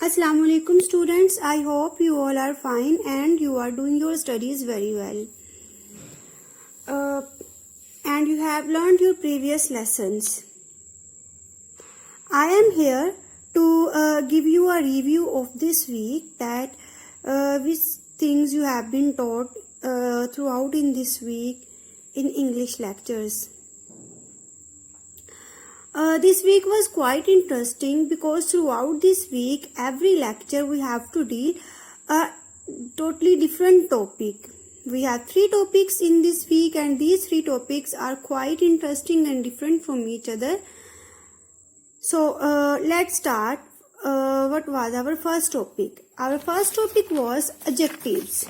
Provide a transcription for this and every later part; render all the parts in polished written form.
Assalamu alaikum students. I hope you all are fine and you are doing your studies very well. And you have learned your previous lessons. I am here to give you a review of this week, that which things you have been taught throughout in this week in English lectures. This week was quite interesting because throughout this week, every lecture we have to deal a totally different topic. We have 3 topics in this week, and these 3 topics are quite interesting and different from each other. So let's start. What was our first topic? Our first topic was adjectives.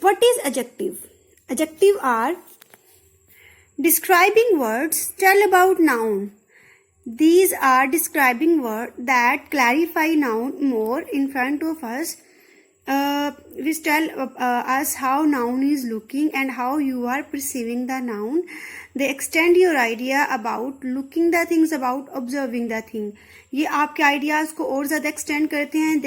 What is adjective? Adjective are describing words tell about noun. These are describing words that clarify noun more in front of us, which tell us how noun is looking and how you are perceiving the noun. They extend your idea about looking the things, about observing the thing. ये आपके ideas को और ज़्यादा extend करते हैं.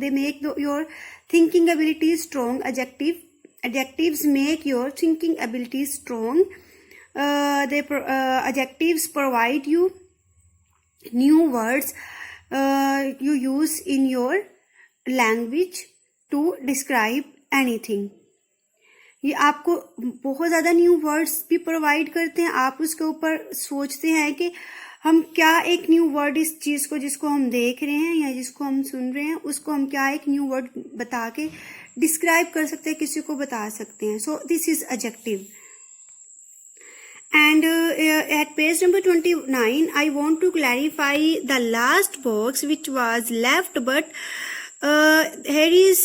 They make your thinking ability strong. Adjectives make your thinking ability strong. Adjectives provide you new words you use in your language to describe anything. ये आपको बहुत ज़्यादा न्यू वर्ड्स भी प्रोवाइड करते हैं. आप उसके ऊपर सोचते हैं कि हम क्या एक न्यू वर्ड इस चीज़ को, जिसको हम देख रहे हैं या जिसको हम सुन रहे हैं, उसको हम क्या एक न्यू वर्ड बता के डिस्क्राइब कर सकते हैं, किसी को बता सकते हैं. So this is adjective. And at page number 29, I want to clarify the last box which was left, but here is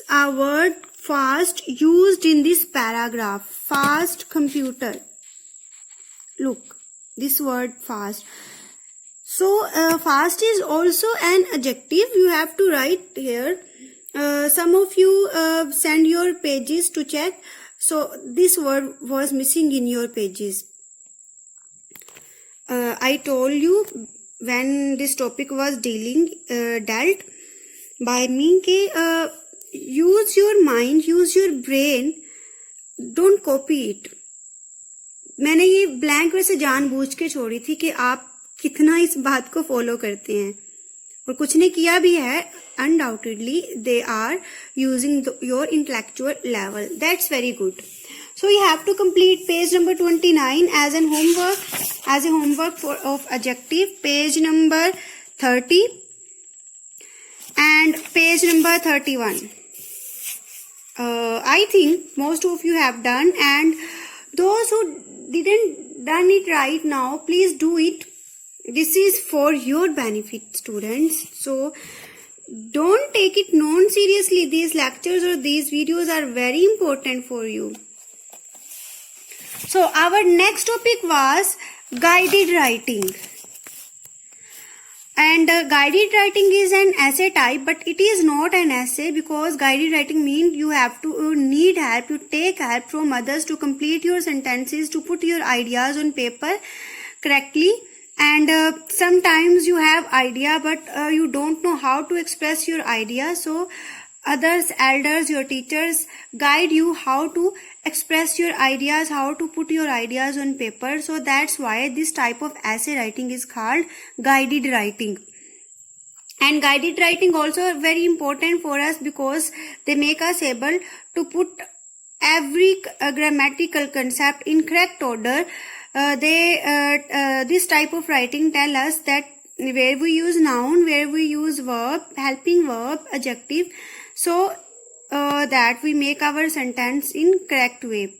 a word fast used in this paragraph. Fast computer. Look, this word fast. So fast is also an adjective. You have to write here. Some of you send your pages to check. So this word was missing in your pages. I told you when this topic was dealt by me कि use your mind, use your brain, don't copy it. मैंने ये blank वैसे जानबूझ के छोड़ी थी कि आप कितना इस बात को फॉलो करते हैं, और कुछ ने किया भी है. Undoubtedly they are using your intellectual level. That's very good. So you have to complete page number 29 as a homework of adjective, page number 30 and page number 31. I think most of you have done, and those who didn't done it right now, please do it. This is for your benefit, students. So don't take it non-seriously. These lectures or these videos are very important for you. So our next topic was guided writing. And guided writing is an essay type, but it is not an essay, because guided writing means you have to need help, you take help from others to complete your sentences, to put your ideas on paper correctly. And sometimes you have idea, but you don't know how to express your idea. So others, elders, your teachers guide you how to express your ideas, how to put your ideas on paper. So that's why this type of essay writing is called guided writing. And guided writing also very important for us, because they make us able to put every grammatical concept in correct order. This type of writing tell us that where we use noun, where we use verb, helping verb, adjective, so that we make our sentence in correct way.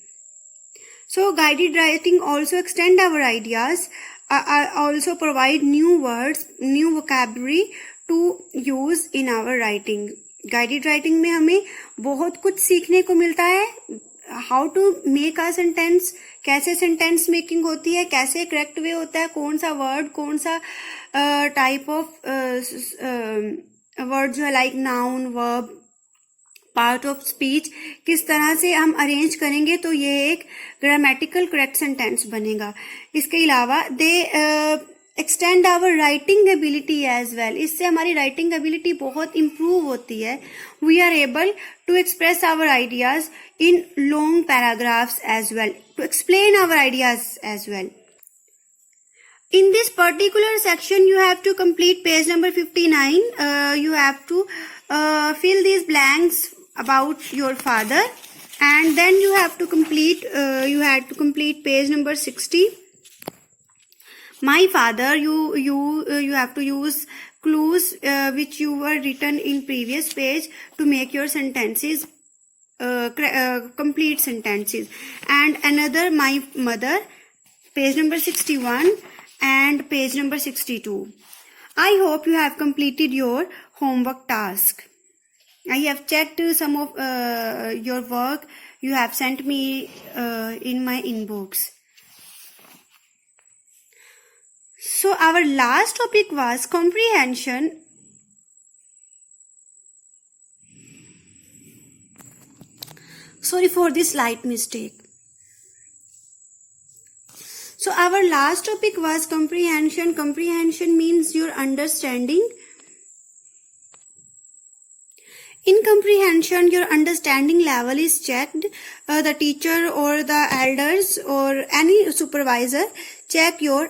So guided writing also extend our ideas, also provide new words, new vocabulary to use in our writing. Guided writing में हमें बहुत कुछ सीखने को मिलता है. How to make a sentence, कैसे sentence making होती है, कैसे करेक्ट वे होता है, कौन सा वर्ड, कौन सा टाइप ऑफ वर्ड जो है, like noun, verb, part of speech, किस तरह से हम अरेंज करेंगे तो ये एक ग्रामेटिकल करेक्ट सेंटेंस बनेगा. इसके अलावा they extend our writing ability as well, इससे हमारी राइटिंग एबिलिटी बहुत इम्प्रूव होती है. We are able to express our ideas in long paragraphs as well, to explain our ideas as well. In this particular section, you have to complete page number 59. You have to fill these blanks about your father, and then you have to complete. You had to complete page number 60. My father. You have to use clues which you were written in previous page to make your sentences complete sentences. And another, my mother. Page number 61. And page number 62. I hope you have completed your homework task. I have checked some of your work you have sent me in my inbox. So our last topic was comprehension. Sorry for this slight mistake. So our last topic was comprehension. Comprehension means your understanding. In comprehension, your understanding level is checked. The teacher or the elders or any supervisor check your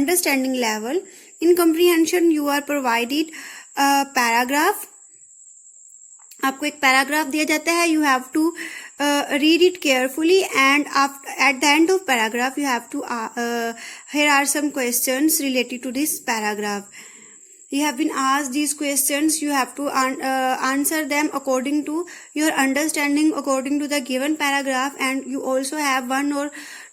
understanding level. In comprehension, you are provided a paragraph. आपको एक paragraph दिया जाता है. You have to read it carefully, and at the end of paragraph you have to here are some questions related to this paragraph. You have been asked these questions. You have to answer them according to your understanding, according to the given paragraph, and you also have one or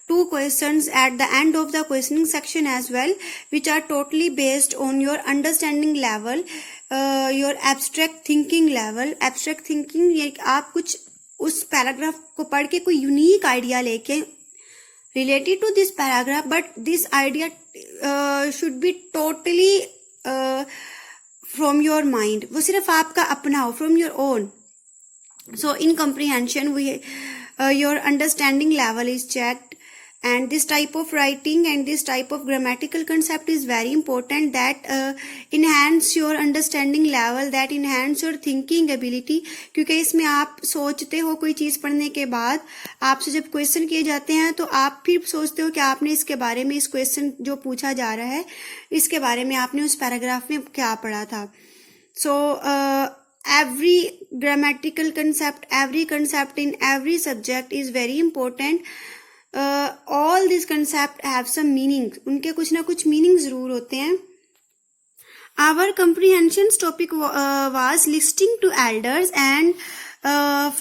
two questions at the end of the questioning section as well, which are totally based on your understanding level, your abstract thinking level. Abstract thinking, ये आप कुछ उस paragraph को पढ़ के कोई unique idea लेके related to this paragraph, but this idea should be totally from your mind, वो सिर्फ आपका अपना हो, from your own. So in comprehension your understanding level is checked, and this type of writing and this type of grammatical concept is very important, that enhance your understanding level, that enhance your thinking ability. क्योंकि इसमें आप सोचते हो कोई चीज पढ़ने के बाद, आपसे जब क्वेश्चन किए जाते हैं तो आप फिर सोचते हो कि आपने इसके बारे में, इस क्वेश्चन जो पूछा जा रहा है इसके बारे में आपने उस पैराग्राफ में क्या पढ़ा था. So every grammatical concept, every concept in every subject is very important. All these concepts have some meaning. उनके कुछ ना कुछ meaning जरूर होते हैं. Our comprehension topic was listening to elders, and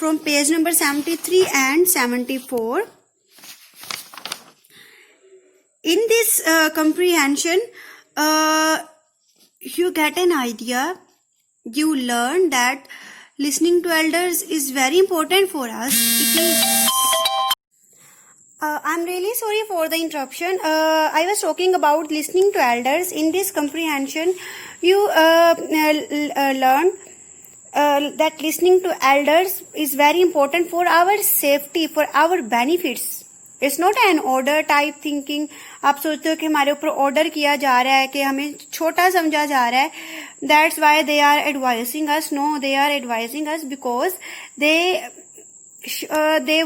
from page number 73 and 74. In this comprehension, you get an idea. You learn that listening to elders is very important for us. It is. I'm really sorry for the interruption. I was talking about listening to elders. In this comprehension, you learn that listening to elders is very important for our safety, for our benefits. It's not an order type thinking. आप सोचते हो कि हमारे ऊपर order किया जा रहा है, कि हमें छोटा समझा जा रहा है. That's why they are advising us. No, they are advising us because they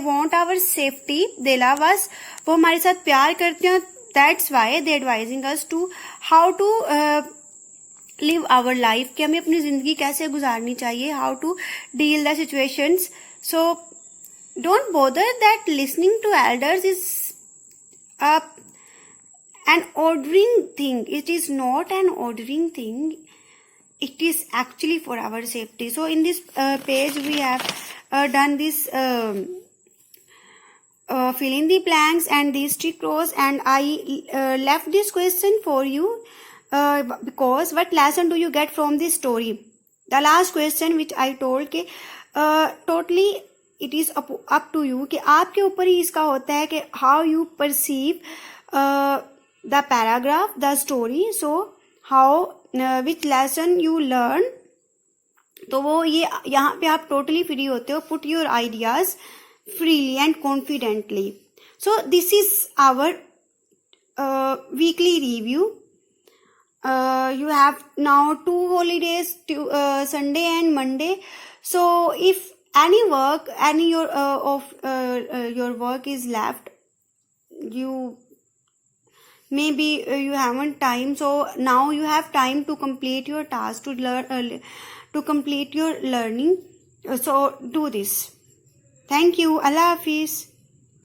want our safety. They love us. वो हमारे साथ प्यार करते हैं. That's why they advising us to how to live our life, कि हमें अपनी जिंदगी कैसे गुजारनी चाहिए, how to deal the situations. So don't bother that listening to elders is an ordering thing. It is not an ordering thing. It is actually for our safety. So in this page we have done this fill in the blanks and these tick rows, and I left this question for you because what lesson do you get from this story? The last question which I told कि totally it is up to you, कि आपके ऊपर ही इसका होता है कि how you perceive the paragraph, the story. So how which lesson you learn. तो वो ये यहाँ पे आप टोटली फ्री होते हो. Put your ideas freely and confidently. So this is our weekly review. You have now 2 holidays, Sunday and Monday. So if any work, any your work is left, you maybe you haven't time, so now you have time to complete your task, to learn, to complete your learning. So do this. Thank you. Allah Hafiz.